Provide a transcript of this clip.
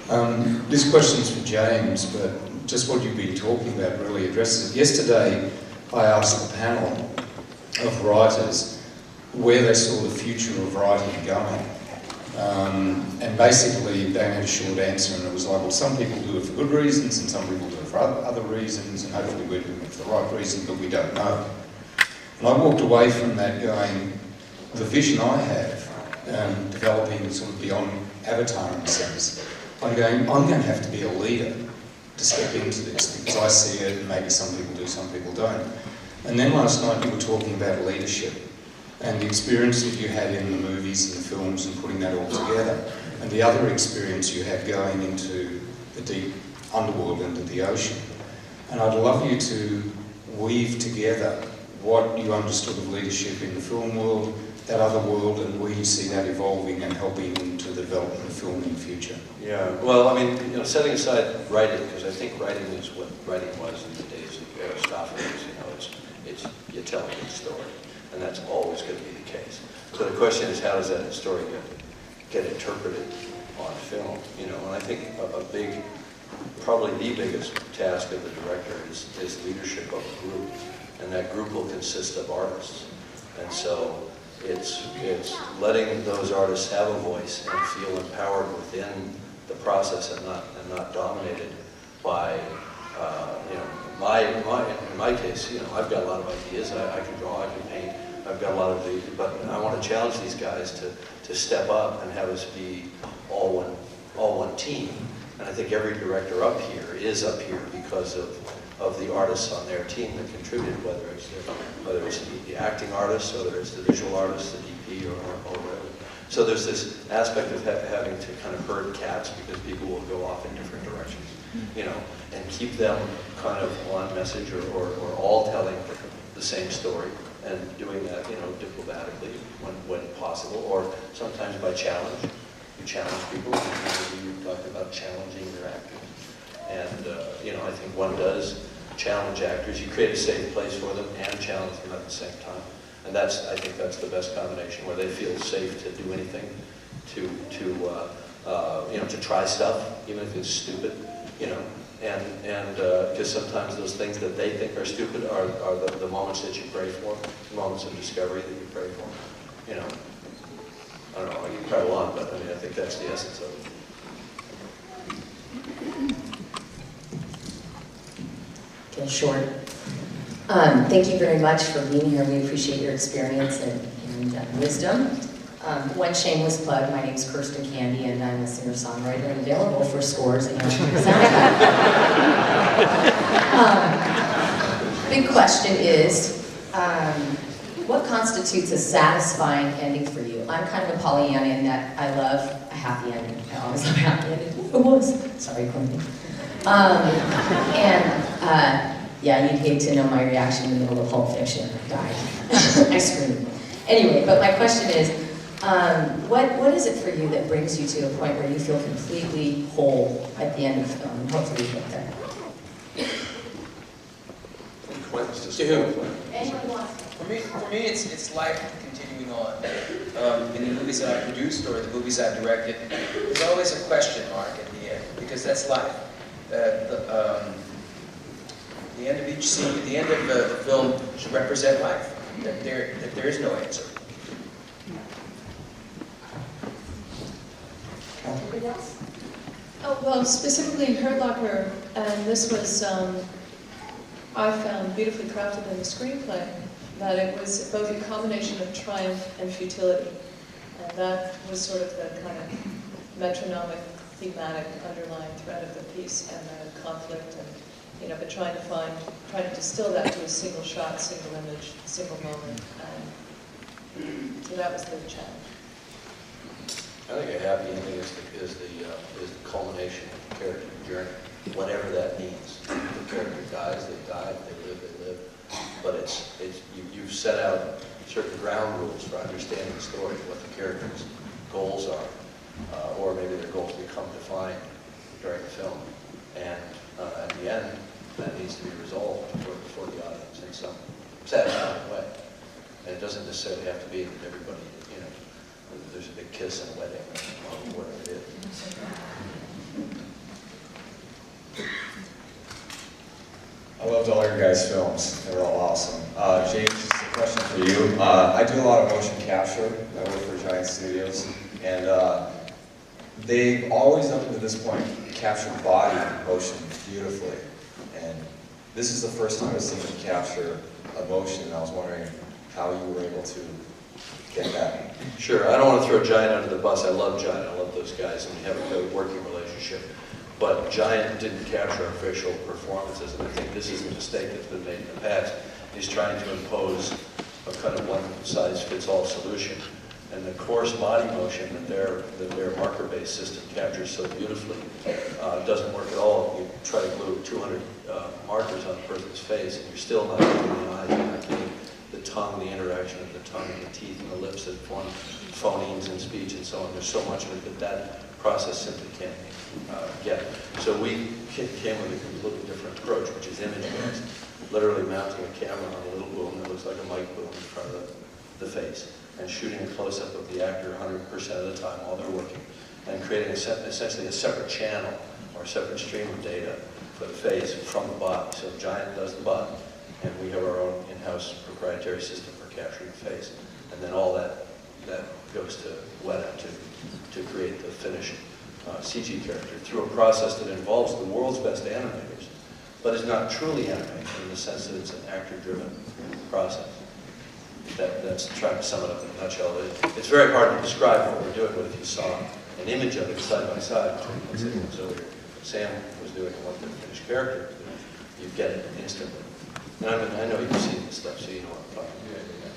This question's for James, but just what you've been talking about really addresses it. Yesterday, I asked the panel of writers where they saw the future of writing going. And basically, they had a short answer, and it was like, well, some people do it for good reasons, and some people do it for other reasons, and hopefully we're doing it for the right reason, but we don't know. And I walked away from that going, the vision I have, developing sort of beyond Avatar in a sense, I'm going to have to be a leader to step into this, because I see it, and maybe some people do, some people don't. And then last night you were talking about leadership, and the experience that you had in the movies and the films and putting that all together, and the other experience you had going into the deep underworld, into the ocean. And I'd love you to weave together what you understood of leadership in the film world, that other world, and where you see that evolving and helping to the development of film in the future. Yeah, well, I mean, setting aside writing, because I think writing is what writing was in the days of Aristophanes. It's you tell a good story, and that's always going to be the case. So the question is, how does that story get interpreted on film? And I think a big, probably the biggest task of the director is leadership of a group, and that group will consist of artists, and so it's letting those artists have a voice and feel empowered within the process and not dominated by in my case, I've got a lot of ideas. I can draw, I can paint. I've got a lot of the, but I want to challenge these guys to step up and have us be all one team. And I think every director up here is up here because of the artists on their team that contributed, whether it's the acting artists, whether it's the visual artists, the DP, or whatever. So there's this aspect of having to kind of herd cats, because people will go off in different directions, and keep them kind of on message or all telling the same story, and doing that, diplomatically when possible, or sometimes by challenge. You challenge people. You talked about challenging your actors, and I think one does challenge actors. You create a safe place for them and challenge them at the same time, and I think that's the best combination, where they feel safe to do anything, to try stuff, even if it's stupid, and because sometimes those things that they think are stupid are the moments that you pray for, the moments of discovery that you pray for, I don't know, I can prattle on, but I think that's the essence of it. Okay, short. Thank you very much for being here. We appreciate your experience and wisdom. One shameless plug, my name's Kirsten Candy, and I'm a singer-songwriter and available for scores and soundtrack. Big question is, what constitutes a satisfying ending for you? I'm kind of a Pollyanna in that I love a happy ending. I always love a happy ending. It was. Sorry, Courtney. Yeah, you'd hate to know my reaction in the middle of Pulp Fiction. I died. I screamed. Anyway, but my question is, what is it for you that brings you to a point where you feel completely whole at the end of the film? Hopefully you get there. To whom? For me, it's life continuing on. In the movies that I produced or the movies I directed, there's always a question mark at the end, because that's life. The end of each scene, the end of the film should represent life. That there is no answer. Oh, well, specifically in Hurt Locker, and this was, I found beautifully crafted in the screenplay, that it was both a combination of triumph and futility. And that was sort of the kind of metronomic, thematic, underlying thread of the piece, and the conflict, and, but trying to distill that to a single shot, single image, single moment. And so that was the challenge. I think a happy ending is the culmination of the character journey, whatever that means. If the character dies, they die. If they live, they live. But you've set out certain ground rules for understanding the story, what the character's goals are, or maybe their goals become defined during the film. And at the end, that needs to be resolved for the audience in some satisfying way. And it doesn't necessarily have to be that everybody, there's a big kiss and a wedding or whatever it is. guys' films. They're all awesome. James, this is a question for you. I do a lot of motion capture. I work for Giant Studios, and they've always, up to this point, captured body motion beautifully. And this is the first time I've seen them capture emotion, and I was wondering how you were able to get that. Sure, I don't want to throw Giant under the bus. I love Giant, I love those guys, and we have a good working relationship. But Giant didn't capture our facial performances, and I think this is a mistake that's been made in the past. He's trying to impose a kind of one-size-fits-all solution. And the coarse body motion that their marker-based system captures so beautifully doesn't work at all. You try to glue 200 markers on a person's face, and you're still not getting the eyes, you're not getting the tongue, the interaction of the tongue and the teeth and the lips that form phonemes in speech and so on. There's so much of it that process simply can't get. So we came with a completely different approach, which is image-based, literally mounting a camera on a little boom that looks like a mic boom in front of the face, and shooting a close-up of the actor 100% of the time while they're working, and creating essentially a separate channel or a separate stream of data for the face from the body. So Giant does the body, and we have our own in-house proprietary system for capturing the face. And then all that goes to Weta to create the finished CG character through a process that involves the world's best animators, but is not truly animation in the sense that it's an actor-driven process. That's trying to sum it up in a nutshell. It's very hard to describe what we're doing, but if you saw an image of it side by side between what's in it, so Sam was doing and what the finished character was doing, you get it instantly. And I know you've seen this stuff, so you know what I'm talking about.